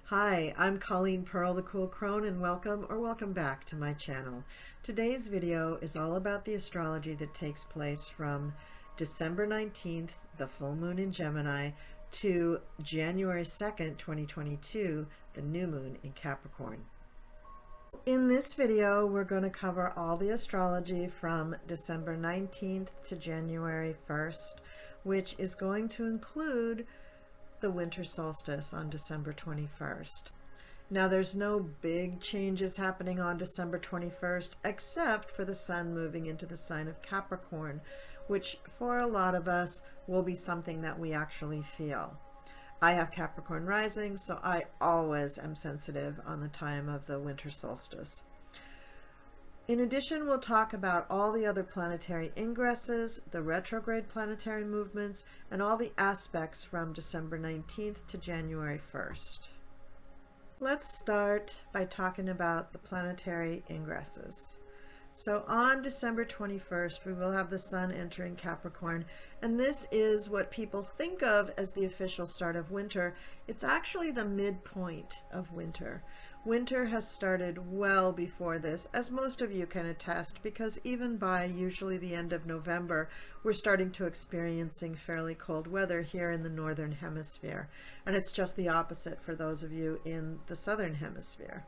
Hi, I'm Colleen Pearl, the Cool Crone, and welcome back to my channel. Today's video is all about the astrology that takes place from December 19th, the full moon in Gemini, to January 2nd, 2022, the new moon in Capricorn. In this video, we're going to cover all the astrology from December 19th to January 1st, which is going to include the winter solstice on December 21st. Now there's no big changes happening on December 21st except for the sun moving into the sign of Capricorn, which for a lot of us will be something that we actually feel. I have Capricorn rising, so I always am sensitive on the time of the winter solstice. In addition, we'll talk about all the other planetary ingresses, the retrograde planetary movements, and all the aspects from December 19th to January 1st. Let's start by talking about the planetary ingresses. So on December 21st, we will have the sun entering Capricorn, and this is what people think of as the official start of winter. It's actually the midpoint of winter. Winter has started well before this, as most of you can attest, because even by usually the end of November, we're starting to experiencing fairly cold weather here in the northern hemisphere. And it's just the opposite for those of you in the southern hemisphere.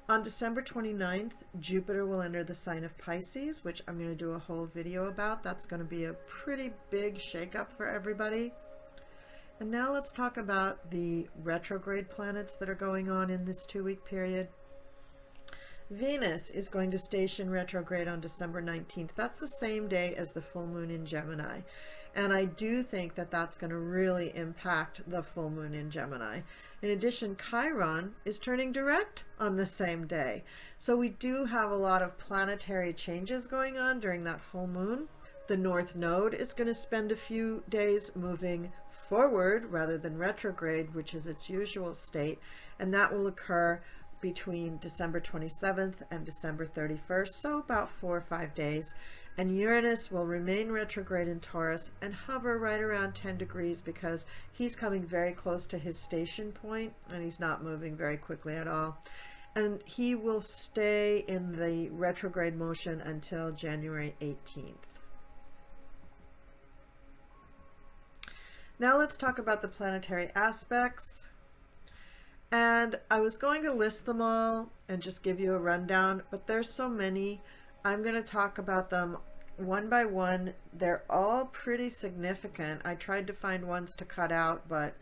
On December 29th, Jupiter will enter the sign of Pisces, which I'm going to do a whole video about. That's going to be a pretty big shakeup for everybody. And now let's talk about the retrograde planets that are going on in this 2-week period. Venus is going to station retrograde on December 19th. That's the same day as the full moon in Gemini. And I do think that that's going to really impact the full moon in Gemini. In addition, Chiron is turning direct on the same day. So we do have a lot of planetary changes going on during that full moon. The North Node is going to spend a few days moving forward rather than retrograde, which is its usual state, and that will occur between December 27th and December 31st, so about 4 or 5 days. And Uranus will remain retrograde in Taurus and hover right around 10 degrees because he's coming very close to his station point and he's not moving very quickly at all. And he will stay in the retrograde motion until January 18th. Now let's talk about the planetary aspects. And I was going to list them all and just give you a rundown, but there's so many. I'm going to talk about them one by one. They're all pretty significant. I tried to find ones to cut out, but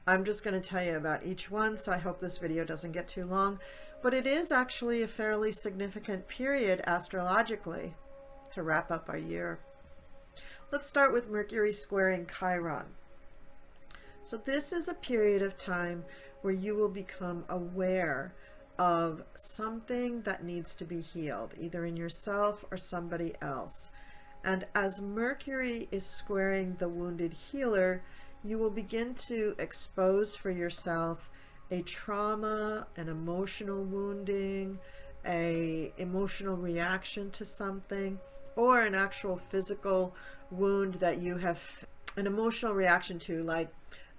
I'm just going to tell you about each one, so I hope this video doesn't get too long. But it is actually a fairly significant period astrologically to wrap up our year. Let's start with Mercury squaring Chiron. So this is a period of time where you will become aware of something that needs to be healed, either in yourself or somebody else. And as Mercury is squaring the wounded healer, you will begin to expose for yourself a trauma, an emotional wounding, an emotional reaction to something, or an actual physical wound that you have an emotional reaction to, like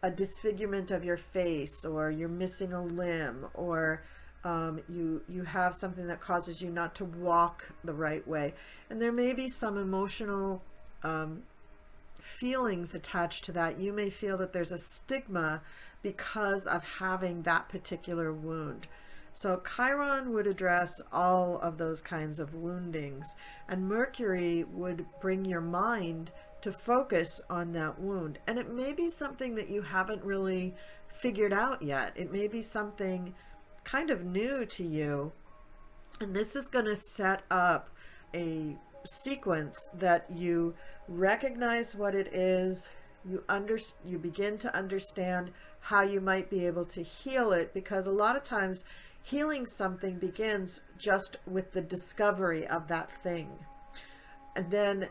a disfigurement of your face, or you're missing a limb, or you have something that causes you not to walk the right way. And there may be some emotional feelings attached to that. You may feel that there's a stigma because of having that particular wound. So Chiron would address all of those kinds of woundings, and Mercury would bring your mind to focus on that wound. And it may be something that you haven't really figured out yet. It may be something kind of new to you. And this is going to set up a sequence that you recognize what it is, you begin to understand how you might be able to heal it, because a lot of times healing something begins just with the discovery of that thing. And then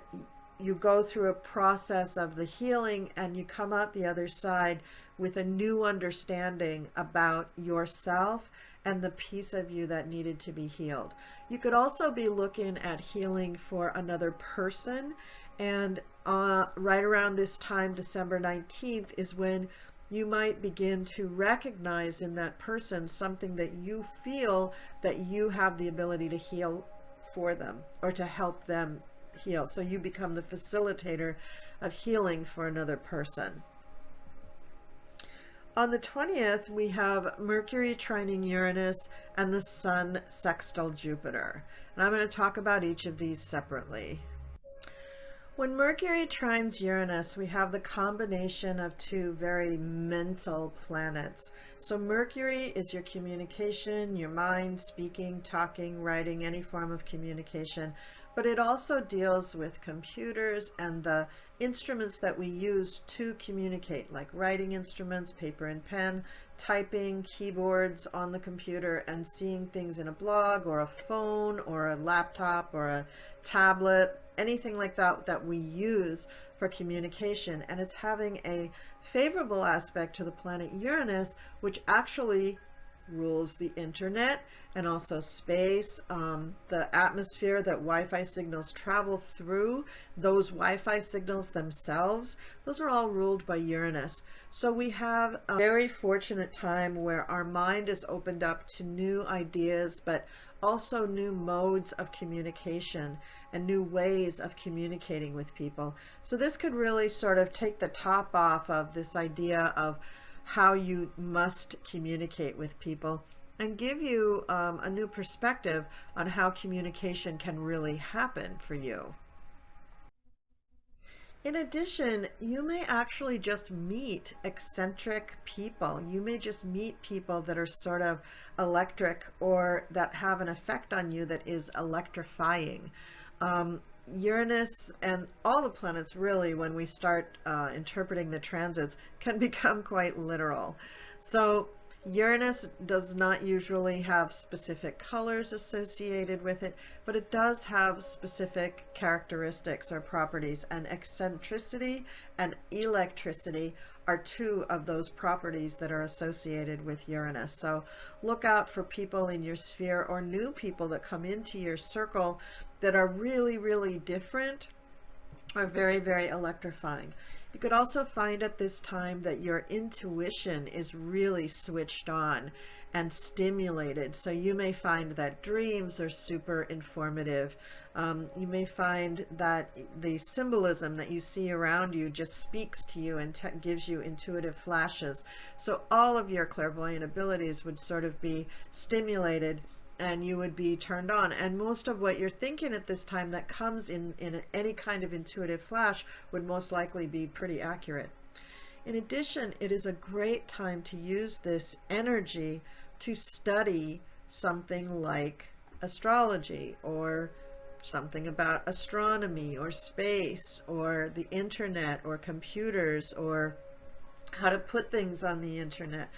you go through a process of the healing and you come out the other side with a new understanding about yourself and the piece of you that needed to be healed. You could also be looking at healing for another person, and right around this time, December 19th, is when you might begin to recognize in that person something that you feel that you have the ability to heal for them or to help them heal. So you become the facilitator of healing for another person. On the 20th, we have Mercury trining Uranus and the Sun sextile Jupiter. And I'm going to talk about each of these separately. When Mercury trines Uranus, we have the combination of two very mental planets. So Mercury is your communication, your mind, speaking, talking, writing, any form of communication. But it also deals with computers and the instruments that we use to communicate, like writing instruments, paper and pen, typing, keyboards on the computer, and seeing things in a blog or a phone or a laptop or a tablet, anything like that that we use for communication. And it's having a favorable aspect to the planet Uranus, which actually rules the internet and also space, the atmosphere that Wi-Fi signals travel through, those Wi-Fi signals themselves, those are all ruled by Uranus. So we have a very fortunate time where our mind is opened up to new ideas, but also new modes of communication and new ways of communicating with people. So this could really sort of take the top off of this idea of how you must communicate with people and give you a new perspective on how communication can really happen for you. In addition, you may actually just meet eccentric people. You may just meet people that are sort of electric or that have an effect on you that is electrifying. Uranus and all the planets, really, when we start interpreting the transits, can become quite literal. So Uranus does not usually have specific colors associated with it, but it does have specific characteristics or properties, and eccentricity and electricity are two of those properties that are associated with Uranus. So look out for people in your sphere or new people that come into your circle that are really, really different or very, very electrifying. You could also find at this time that your intuition is really switched on and stimulated. So you may find that dreams are super informative. You may find that the symbolism that you see around you just speaks to you and gives you intuitive flashes. So all of your clairvoyant abilities would sort of be stimulated and you would be turned on. And most of what you're thinking at this time that comes in any kind of intuitive flash would most likely be pretty accurate. In addition, it is a great time to use this energy to study something like astrology or something about astronomy or space or the internet or computers or how to put things on the internet.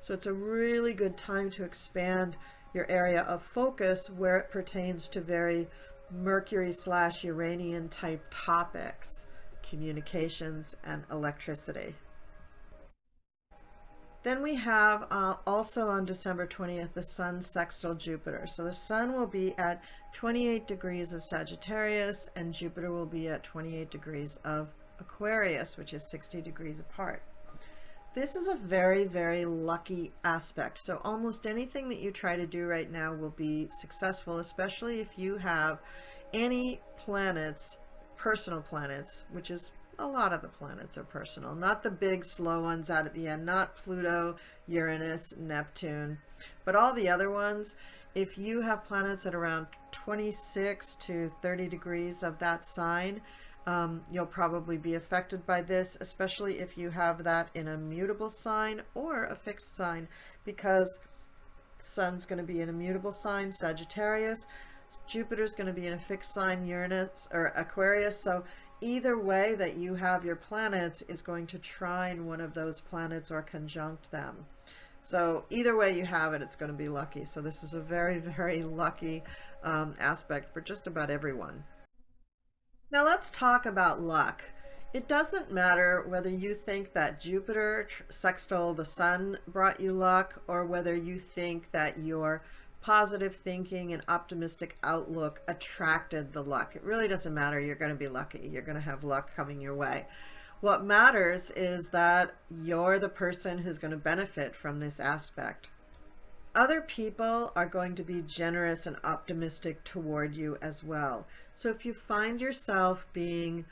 So it's a really good time to expand your area of focus where it pertains to very Mercury/Uranian type topics, communications and electricity. Then we have also on December 20th, the Sun sextile Jupiter. So the Sun will be at 28 degrees of Sagittarius and Jupiter will be at 28 degrees of Aquarius, which is 60 degrees apart. This is a very, very lucky aspect. So almost anything that you try to do right now will be successful, especially if you have any planets, personal planets, which is a lot of the planets are personal, not the big slow ones out at the end, not Pluto, Uranus, Neptune, but all the other ones. If you have planets at around 26 to 30 degrees of that sign, you'll probably be affected by this, especially if you have that in a mutable sign or a fixed sign, because the Sun's going to be in a mutable sign, Sagittarius, Jupiter's going to be in a fixed sign, Uranus or Aquarius. So either way that you have your planets is going to trine one of those planets or conjunct them. So either way you have it, it's going to be lucky. So this is a very, very lucky aspect for just about everyone. Now let's talk about luck. It doesn't matter whether you think that Jupiter sextile the Sun brought you luck or whether you think that your positive thinking and optimistic outlook attracted the luck. It really doesn't matter. You're going to be lucky. You're going to have luck coming your way. What matters is that you're the person who's going to benefit from this aspect. Other people are going to be generous and optimistic toward you as well. So if you find yourself being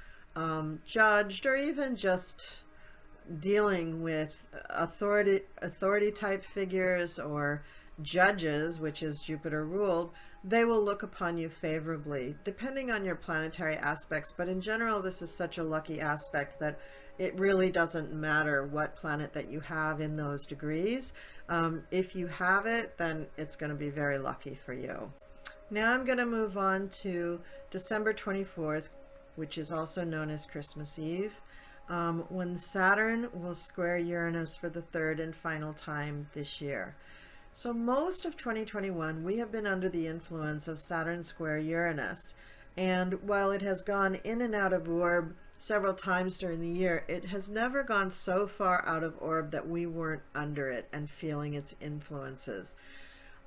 judged, or even just dealing with authority type figures or judges, which is Jupiter ruled, they will look upon you favorably, depending on your planetary aspects. But in general, this is such a lucky aspect that it really doesn't matter what planet that you have in those degrees. If you have it, then it's going to be very lucky for you. Now I'm going to move on to December 24th, which is also known as Christmas Eve, when Saturn will square Uranus for the third and final time this year. So most of 2021, we have been under the influence of Saturn square Uranus. And while it has gone in and out of orb several times during the year, it has never gone so far out of orb that we weren't under it and feeling its influences.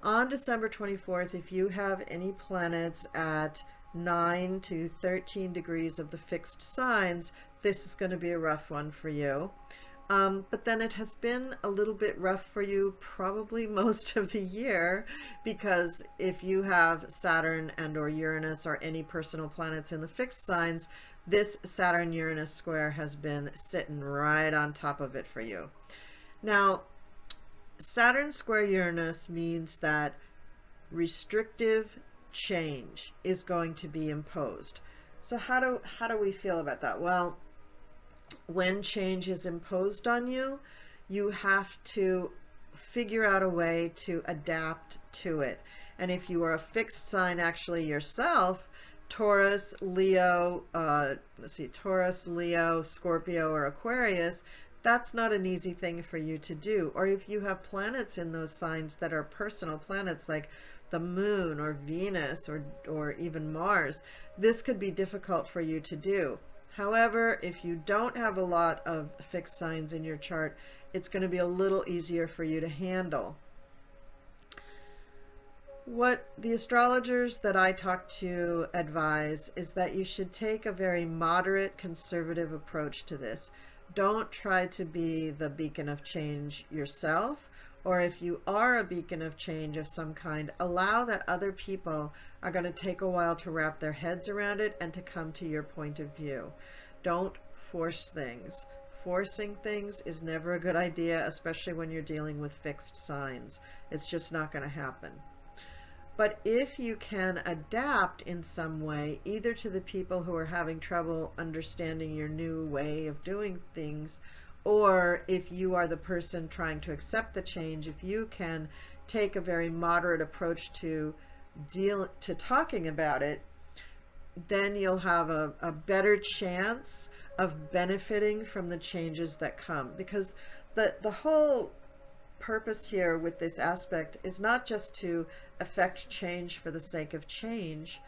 On December 24th, if you have any planets at 9 to 13 degrees of the fixed signs, this is going to be a rough one for you. But then it has been a little bit rough for you probably most of the year, because if you have Saturn and or Uranus or any personal planets in the fixed signs, this Saturn-Uranus square has been sitting right on top of it for you. Now, Saturn square Uranus means that restrictive change is going to be imposed. So how do we feel about that? Well, when change is imposed on you, you have to figure out a way to adapt to it. And if you are a fixed sign actually yourself, Taurus, Leo, Taurus, Leo, Scorpio, or Aquarius, that's not an easy thing for you to do. Or if you have planets in those signs that are personal planets like the moon or Venus or even Mars, this could be difficult for you to do. However, if you don't have a lot of fixed signs in your chart, it's going to be a little easier for you to handle. What the astrologers that I talk to advise is that you should take a very moderate, conservative approach to this. Don't try to be the beacon of change yourself, or if you are a beacon of change of some kind, allow that other people are going to take a while to wrap their heads around it and to come to your point of view. Don't force things. Forcing things is never a good idea, especially when you're dealing with fixed signs. It's just not going to happen. But if you can adapt in some way, either to the people who are having trouble understanding your new way of doing things, or if you are the person trying to accept the change, if you can take a very moderate approach to talking about it, then you'll have a better chance of benefiting from the changes that come. Because the whole purpose here with this aspect is not just to affect change for the sake of change.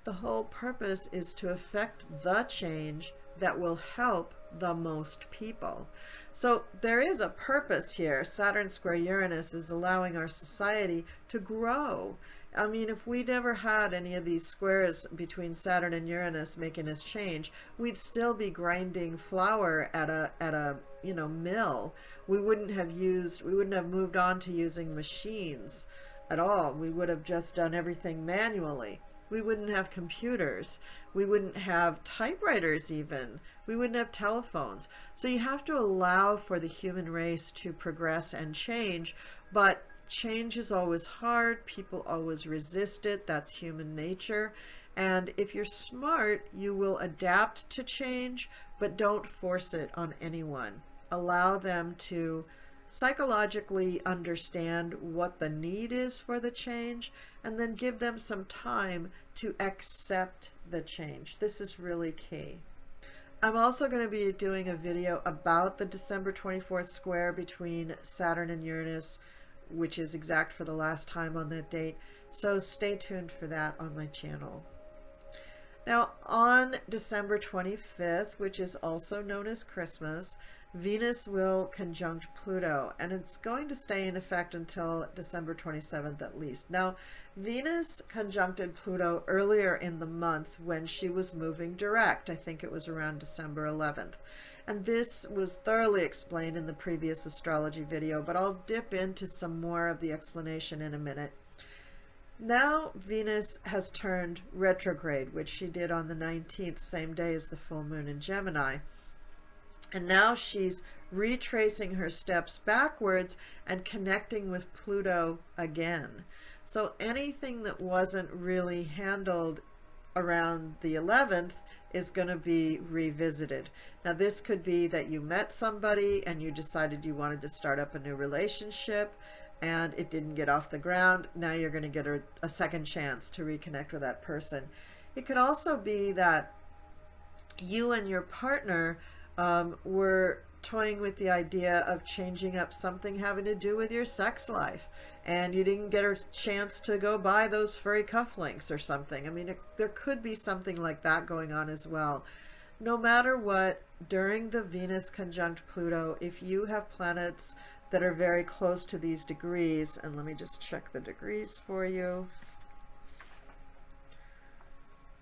The whole purpose is to affect the change that will help the most people. So there is a purpose here. Saturn square Uranus is allowing our society to grow. I mean, if we never had any of these squares between Saturn and Uranus making us change, we'd still be grinding flour at a mill. We wouldn't have moved on to using machines at all. We would have just done everything manually. We wouldn't have computers. We wouldn't have typewriters even. We wouldn't have telephones. So you have to allow for the human race to progress and change, but change is always hard. People always resist it. That's human nature. And if you're smart, you will adapt to change, but don't force it on anyone. Allow them to psychologically understand what the need is for the change, and then give them some time to accept the change. This is really key. I'm also going to be doing a video about the December 24th square between Saturn and Uranus, which is exact for the last time on that date. So stay tuned for that on my channel. Now, on December 25th, which is also known as Christmas, Venus will conjunct Pluto, and it's going to stay in effect until December 27th at least. Now, Venus conjuncted Pluto earlier in the month when she was moving direct. I think it was around December 11th. And this was thoroughly explained in the previous astrology video, but I'll dip into some more of the explanation in a minute. Now Venus has turned retrograde, which she did on the 19th, same day as the full moon in Gemini. And now she's retracing her steps backwards and connecting with Pluto again. So anything that wasn't really handled around the 11th is going to be revisited. Now this could be that you met somebody and you decided you wanted to start up a new relationship and it didn't get off the ground. Now you're going to get a second chance to reconnect with that person. It could also be that you and your partner were toying with the idea of changing up something having to do with your sex life, and you didn't get a chance to go buy those furry cufflinks or something. I mean, there could be something like that going on as well. No matter what, during the Venus conjunct Pluto, if you have planets that are very close to these degrees, and let me just check the degrees for you.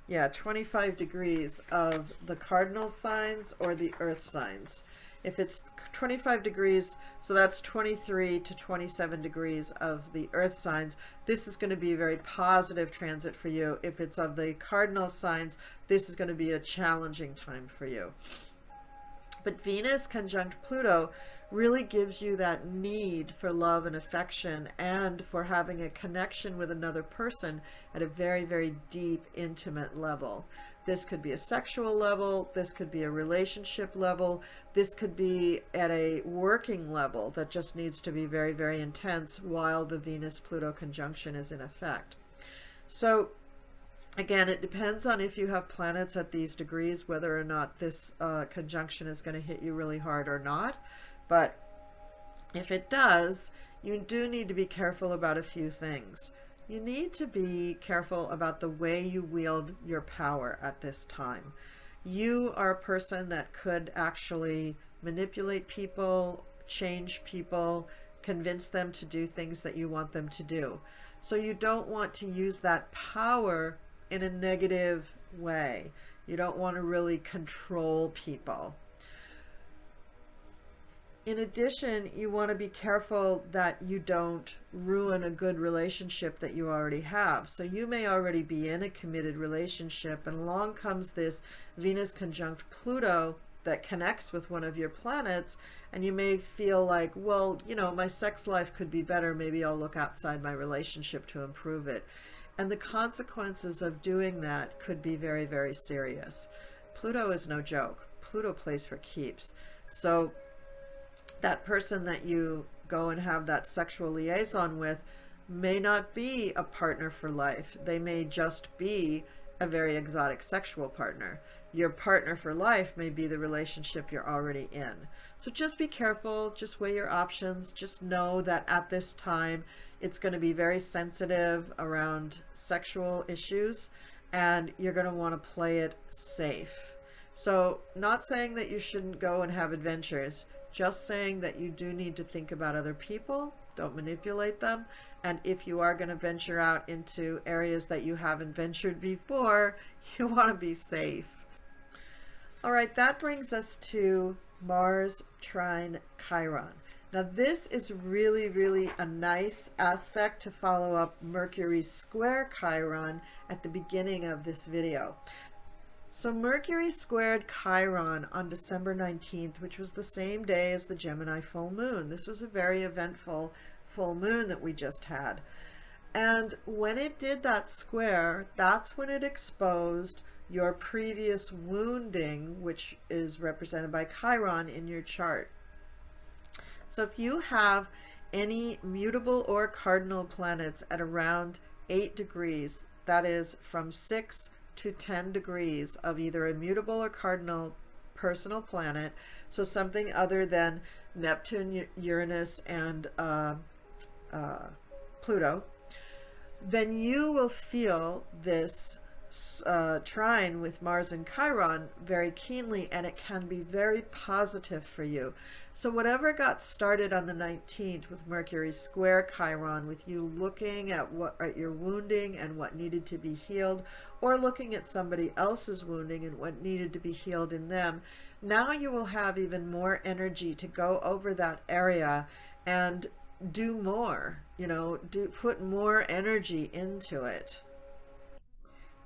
Yeah, 25 degrees of the cardinal signs or the earth signs. If it's 25 degrees, so that's 23 to 27 degrees of the earth signs, this is going to be a very positive transit for you. If it's of the cardinal signs, this is going to be a challenging time for you. But Venus conjunct Pluto really gives you that need for love and affection and for having a connection with another person at a very, very deep, intimate level. This could be a sexual level, this could be a relationship level, this could be at a working level that just needs to be very, very intense while the Venus-Pluto conjunction is in effect. So again, it depends on if you have planets at these degrees, whether or not this conjunction is going to hit you really hard or not. But if it does, you do need to be careful about a few things. You need to be careful about the way you wield your power at this time. You are a person that could actually manipulate people, change people, convince them to do things that you want them to do. So you don't want to use that power in a negative way. You don't want to really control people. In addition, you want to be careful that you don't ruin a good relationship that you already have. So you may already be in a committed relationship, and along comes this Venus conjunct Pluto that connects with one of your planets, and you may feel like, well, you know, my sex life could be better. Maybe I'll look outside my relationship to improve it. And the consequences of doing that could be very, very serious. Pluto is no joke. Pluto plays for keeps. So that person that you go and have that sexual liaison with may not be a partner for life. They may just be a very exotic sexual partner. Your partner for life may be the relationship you're already in. So just be careful, just weigh your options, just know that at this time it's going to be very sensitive around sexual issues, and you're going to want to play it safe. So not saying that you shouldn't go and have adventures, just saying that you do need to think about other people, don't manipulate them, and if you are going to venture out into areas that you haven't ventured before, you want to be safe. All right, that brings us to Mars trine Chiron. Now this is really, really a nice aspect to follow up Mercury square Chiron at the beginning of this video. So Mercury squared Chiron on December 19th, which was the same day as the Gemini full moon. This was a very eventful full moon that we just had. And when it did that square, that's when it exposed your previous wounding, which is represented by Chiron in your chart. So if you have any mutable or cardinal planets at around 8 degrees, that is from 6 to 10 degrees of either a mutable or cardinal personal planet, so something other than Neptune, Uranus, and Pluto, then you will feel this trine with Mars and Chiron very keenly, and it can be very positive for you. So whatever got started on the 19th with Mercury square Chiron, with you looking at your wounding and what needed to be healed, or looking at somebody else's wounding and what needed to be healed in them, now you will have even more energy to go over that area and do more, put more energy into it.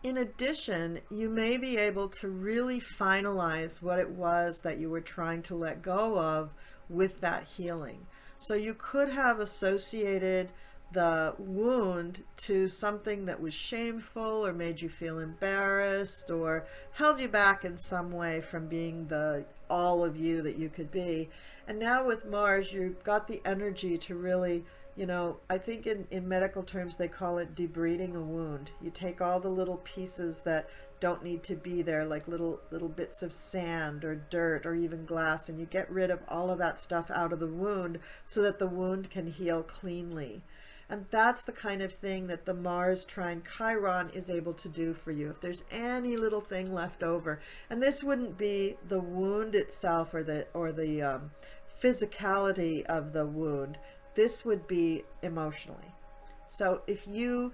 In addition, you may be able to really finalize what it was that you were trying to let go of with that healing. So you could have associated the wound to something that was shameful or made you feel embarrassed or held you back in some way from being the all of you that you could be. And now with Mars, you've got the energy to really, I think in medical terms they call it debriding a wound. You take all the little pieces that don't need to be there, like little bits of sand or dirt or even glass, and you get rid of all of that stuff out of the wound so that the wound can heal cleanly. And that's the kind of thing that the Mars trine Chiron is able to do for you. If there's any little thing left over, and this wouldn't be the wound itself or the physicality of the wound, this would be emotionally. So if you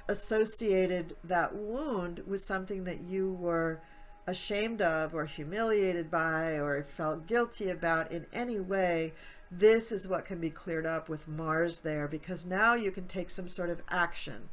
associated that wound with something that you were ashamed of or humiliated by or felt guilty about in any way, this is what can be cleared up with Mars there, because now you can take some sort of action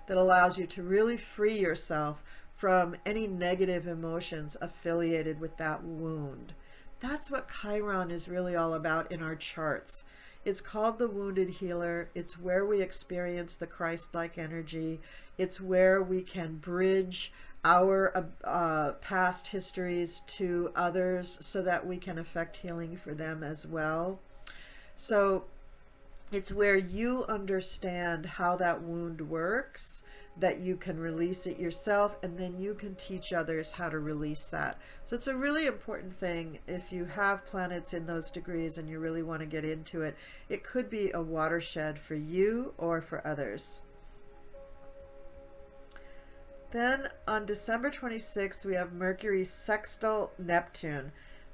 that allows you to really free yourself from any negative emotions affiliated with that wound. That's what Chiron is really all about in our charts. It's called the wounded healer. It's where we experience the Christ-like energy. It's where we can bridge our past histories to others so that we can affect healing for them as well. So it's where you understand how that wound works, that you can release it yourself, and then you can teach others how to release that. So it's a really important thing. If you have planets in those degrees and you really want to get into it, it could be a watershed for you or for others. Then on December 26th, we have Mercury sextile Neptune.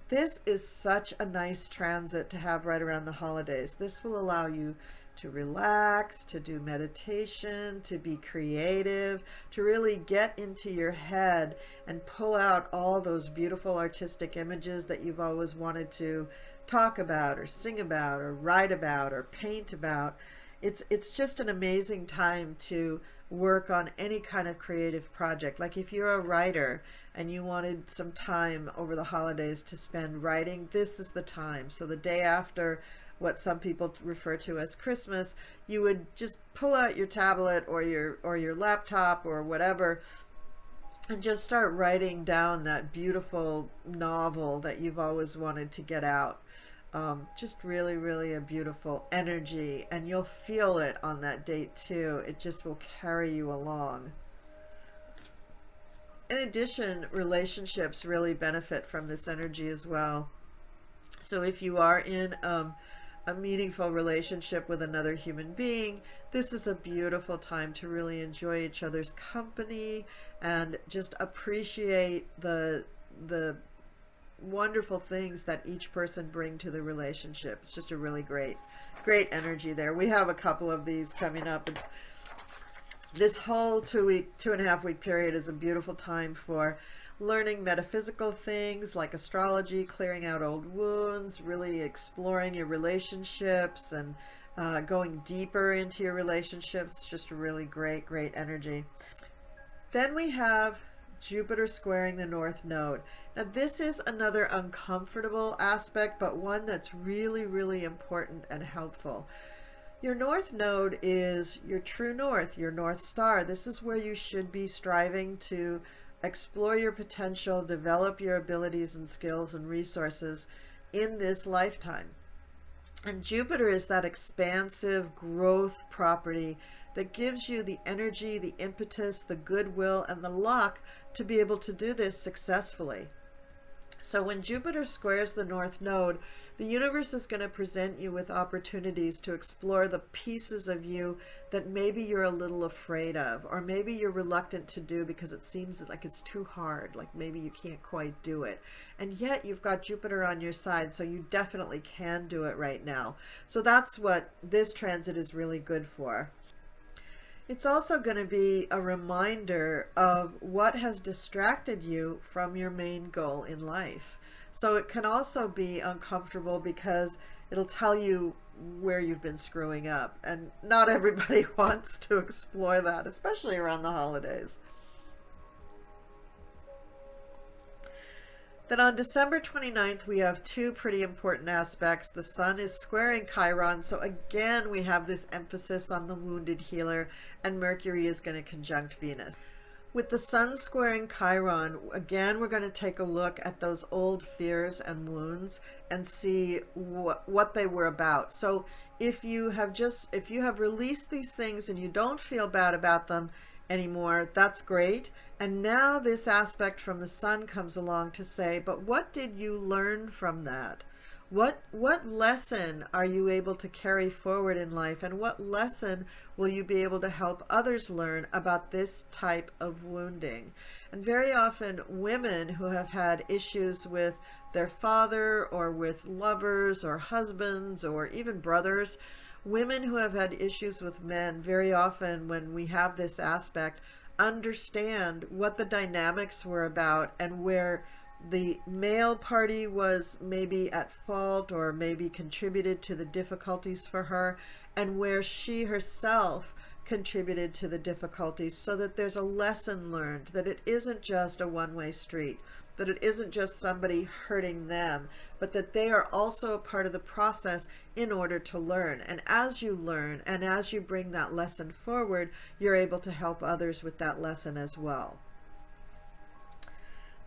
This is such a nice transit to have right around the holidays. This will allow you to relax, to do meditation, to be creative, to really get into your head and pull out all those beautiful artistic images that you've always wanted to talk about or sing about or write about or paint about. It's just an amazing time to work on any kind of creative project. Like if you're a writer and you wanted some time over the holidays to spend writing, this is the time. So the day after what some people refer to as Christmas, you would just pull out your tablet or your laptop or whatever and just start writing down that beautiful novel that you've always wanted to get out. Just really, really a beautiful energy, and you'll feel it on that date too. It just will carry you along. In addition, relationships really benefit from this energy as well. So if you are in a meaningful relationship with another human being, this is a beautiful time to really enjoy each other's company and just appreciate the wonderful things that each person bring to the relationship. It's just a really great energy there. We have a couple of these coming up. It's this whole 2.5 week period is a beautiful time for learning metaphysical things like astrology, clearing out old wounds, really exploring your relationships and going deeper into your relationships. Just a really great energy. Then we have Jupiter squaring the North Node. Now this is another uncomfortable aspect, but one that's really, really important and helpful. Your North Node is your true north, your North Star. This is where you should be striving to explore your potential, develop your abilities and skills and resources in this lifetime. And Jupiter is that expansive growth property that gives you the energy, the impetus, the goodwill, and the luck to be able to do this successfully. So when Jupiter squares the North Node, the universe is going to present you with opportunities to explore the pieces of you that maybe you're a little afraid of, or maybe you're reluctant to do because it seems like it's too hard, like maybe you can't quite do it. And yet you've got Jupiter on your side, so you definitely can do it right now. So that's what this transit is really good for. It's also going to be a reminder of what has distracted you from your main goal in life. So it can also be uncomfortable because it'll tell you where you've been screwing up, and not everybody wants to explore that, especially around the holidays. Then on December 29th, we have two pretty important aspects. The Sun is squaring Chiron, so again we have this emphasis on the wounded healer, and Mercury is going to conjunct Venus. With the Sun squaring Chiron, again we're going to take a look at those old fears and wounds and see what they were about. So if you have released these things and you don't feel bad about them anymore, that's great. And now this aspect from the Sun comes along to say, but what did you learn from that? What lesson are you able to carry forward in life, and what lesson will you be able to help others learn about this type of wounding? And very often women who have had issues with their father or with lovers or husbands or even brothers, women who have had issues with men, very often when we have this aspect, understand what the dynamics were about and where the male party was maybe at fault or maybe contributed to the difficulties for her, and where she herself contributed to the difficulties, so that there's a lesson learned, that it isn't just a one-way street, that it isn't just somebody hurting them, but that they are also a part of the process in order to learn. And as you learn and as you bring that lesson forward, you're able to help others with that lesson as well.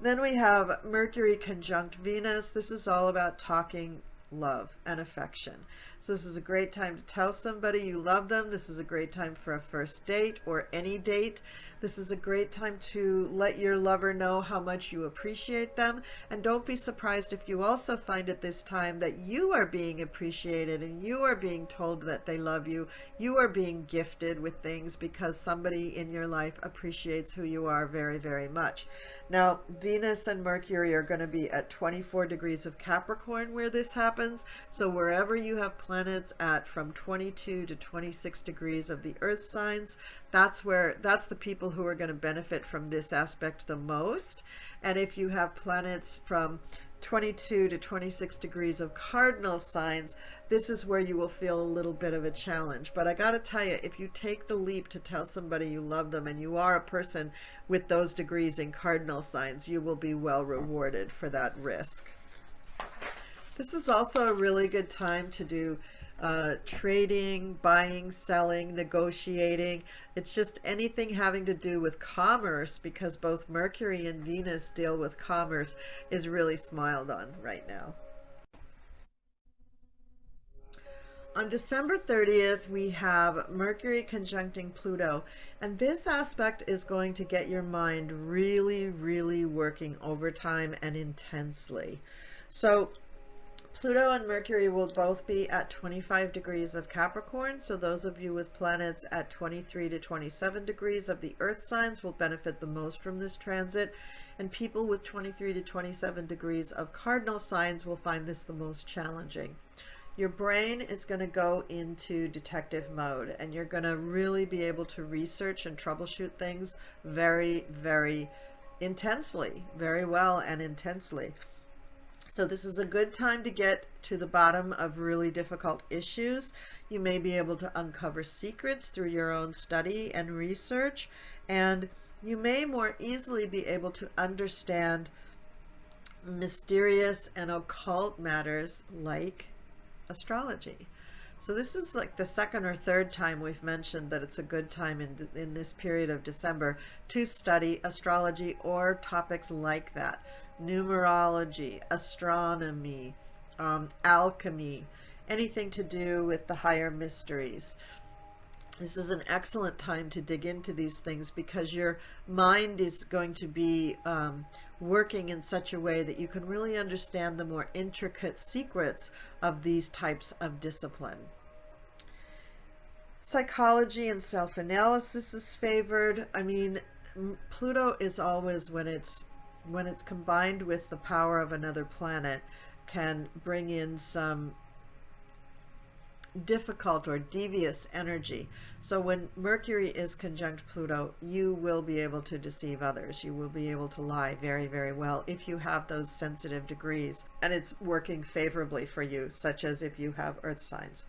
Then we have Mercury conjunct Venus. This is all about talking love and affection. So this is a great time to tell somebody you love them. This is a great time for a first date or any date. This is a great time to let your lover know how much you appreciate them. And don't be surprised if you also find at this time that you are being appreciated and you are being told that they love you. You are being gifted with things because somebody in your life appreciates who you are very, very much. Now, Venus and Mercury are going to be at 24 degrees of Capricorn where this happens. So wherever you have planets at from 22 to 26 degrees of the earth signs, that's the people who are going to benefit from this aspect the most. And if you have planets from 22 to 26 degrees of cardinal signs, this is where you will feel a little bit of a challenge. But I got to tell you, if you take the leap to tell somebody you love them and you are a person with those degrees in cardinal signs, you will be well rewarded for that risk. This is also a really good time to do trading, buying, selling, negotiating. It's just anything having to do with commerce, because both Mercury and Venus deal with commerce, is really smiled on right now. On December 30th, we have Mercury conjuncting Pluto, and this aspect is going to get your mind really, really working overtime and intensely. So Pluto and Mercury will both be at 25 degrees of Capricorn, so those of you with planets at 23 to 27 degrees of the earth signs will benefit the most from this transit, and people with 23 to 27 degrees of cardinal signs will find this the most challenging. Your brain is going to go into detective mode, and you're going to really be able to research and troubleshoot things very, very intensely, very well and intensely. So this is a good time to get to the bottom of really difficult issues. You may be able to uncover secrets through your own study and research, and you may more easily be able to understand mysterious and occult matters like astrology. So this is like the second or third time we've mentioned that it's a good time in this period of December to study astrology or topics like that. Numerology, astronomy, alchemy, anything to do with the higher mysteries. This is an excellent time to dig into these things because your mind is going to be working in such a way that you can really understand the more intricate secrets of these types of discipline. Psychology and self-analysis is favored. I mean, Pluto is always, when it's combined with the power of another planet, can bring in some difficult or devious energy. So when Mercury is conjunct Pluto, you will be able to deceive others. You will be able to lie very, very well if you have those sensitive degrees and it's working favorably for you, such as if you have earth signs.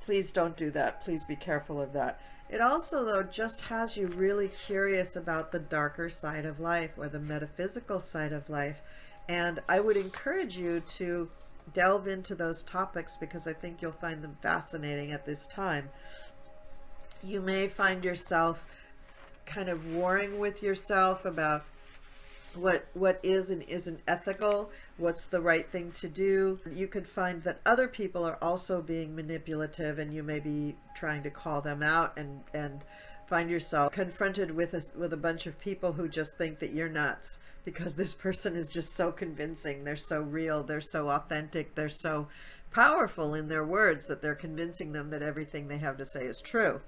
Please don't do that. Please be careful of that. It also, though, just has you really curious about the darker side of life, or the metaphysical side of life. And I would encourage you to delve into those topics, because I think you'll find them fascinating at this time. You may find yourself kind of warring with yourself about what is and isn't ethical, what's the right thing to do. You could find that other people are also being manipulative, and you may be trying to call them out, and find yourself confronted with a bunch of people who just think that you're nuts because this person is just so convincing. They're so real, they're so authentic, they're so powerful in their words that they're convincing them that everything they have to say is true.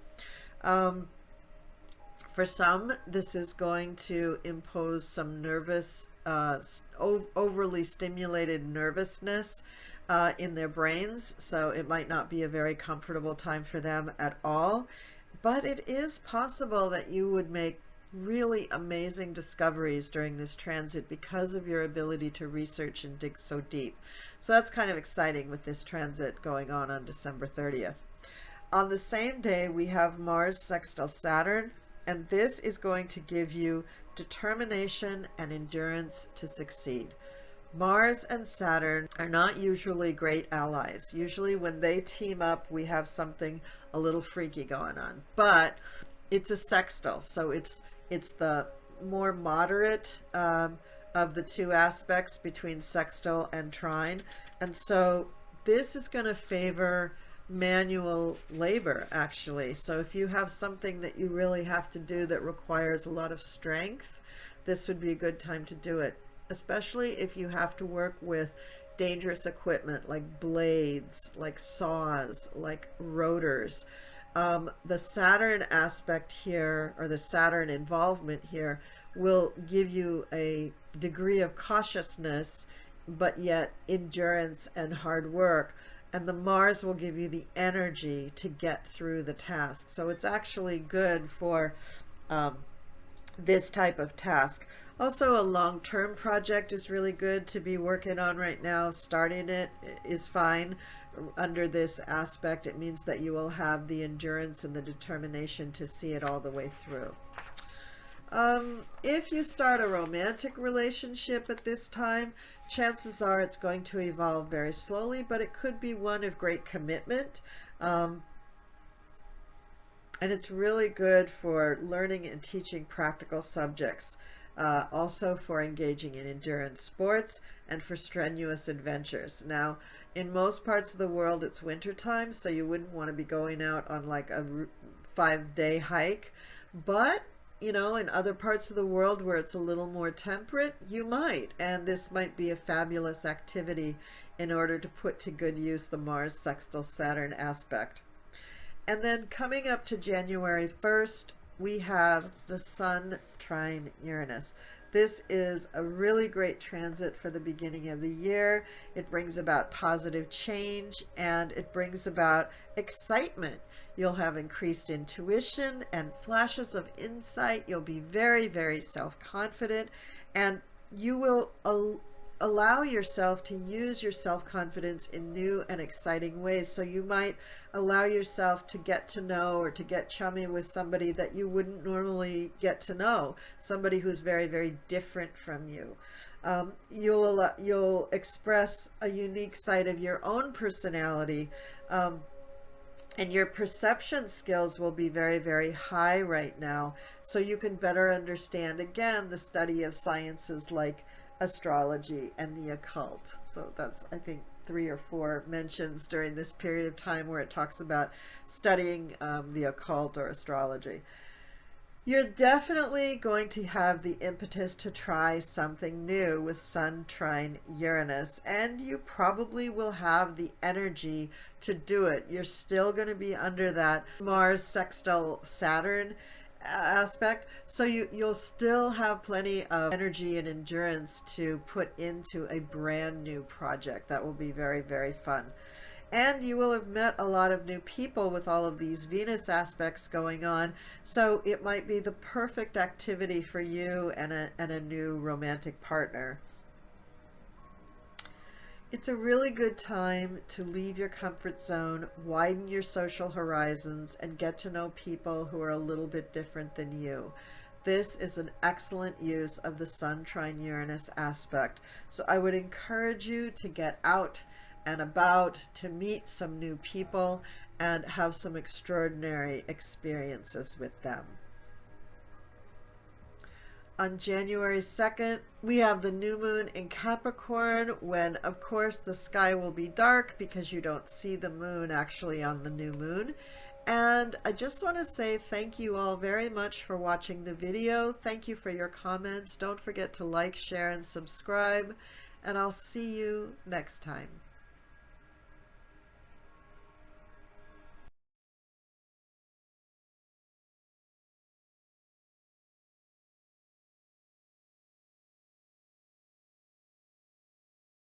For some, this is going to impose some nervous, overly stimulated nervousness in their brains, so it might not be a very comfortable time for them at all. But it is possible that you would make really amazing discoveries during this transit because of your ability to research and dig so deep. So that's kind of exciting with this transit going on December 30th. On the same day, we have Mars sextile Saturn, and this is going to give you determination and endurance to succeed. Mars and Saturn are not usually great allies. Usually when they team up, we have something a little freaky going on. But it's a sextile, so it's the more moderate of the two aspects between sextile and trine. And so this is going to favor manual labor, actually. So if you have something that you really have to do that requires a lot of strength, this would be a good time to do it, especially if you have to work with dangerous equipment like blades, like saws, like rotors. The Saturn aspect here, or the Saturn involvement here, will give you a degree of cautiousness, but yet endurance and hard work. And the Mars will give you the energy to get through the task. So it's actually good for this type of task. Also, a long-term project is really good to be working on right now. Starting it is fine. Under this aspect, it means that you will have the endurance and the determination to see it all the way through. If you start a romantic relationship at this time, chances are it's going to evolve very slowly, but it could be one of great commitment. And it's really good for learning and teaching practical subjects. Also for engaging in endurance sports and for strenuous adventures. Now, in most parts of the world, it's winter time, so you wouldn't want to be going out on like a 5-day hike. But you know, in other parts of the world where it's a little more temperate, you might, and this might be a fabulous activity in order to put to good use the Mars sextile Saturn aspect. And then coming up to January 1st, we have the Sun trine Uranus. This is a really great transit for the beginning of the year. It brings about positive change, and it brings about excitement. You'll have increased intuition and flashes of insight. You'll be very, very self-confident, and you will allow yourself to use your self-confidence in new and exciting ways. So you might allow yourself to get to know or to get chummy with somebody that you wouldn't normally get to know, somebody who's very, very different from you. You'll express a unique side of your own personality, and your perception skills will be very, very high right now, so you can better understand, again, the study of sciences like astrology and the occult. So that's, I think, 3 or 4 mentions during this period of time where it talks about studying the occult or astrology. You're definitely going to have the impetus to try something new with Sun trine Uranus, and you probably will have the energy to do it. You're still going to be under that Mars sextile Saturn aspect, so you'll still have plenty of energy and endurance to put into a brand new project that will be very, very fun. And you will have met a lot of new people with all of these Venus aspects going on. So it might be the perfect activity for you and a new romantic partner. It's a really good time to leave your comfort zone, widen your social horizons, and get to know people who are a little bit different than you. This is an excellent use of the Sun trine Uranus aspect. So I would encourage you to get out and about, to meet some new people and have some extraordinary experiences with them. On January 2nd, we have the new moon in Capricorn, when of course the sky will be dark because you don't see the moon actually on the new moon. And I just want to say thank you all very much for watching the video. Thank you for your comments. Don't forget to like, share, and subscribe, and I'll see you next time.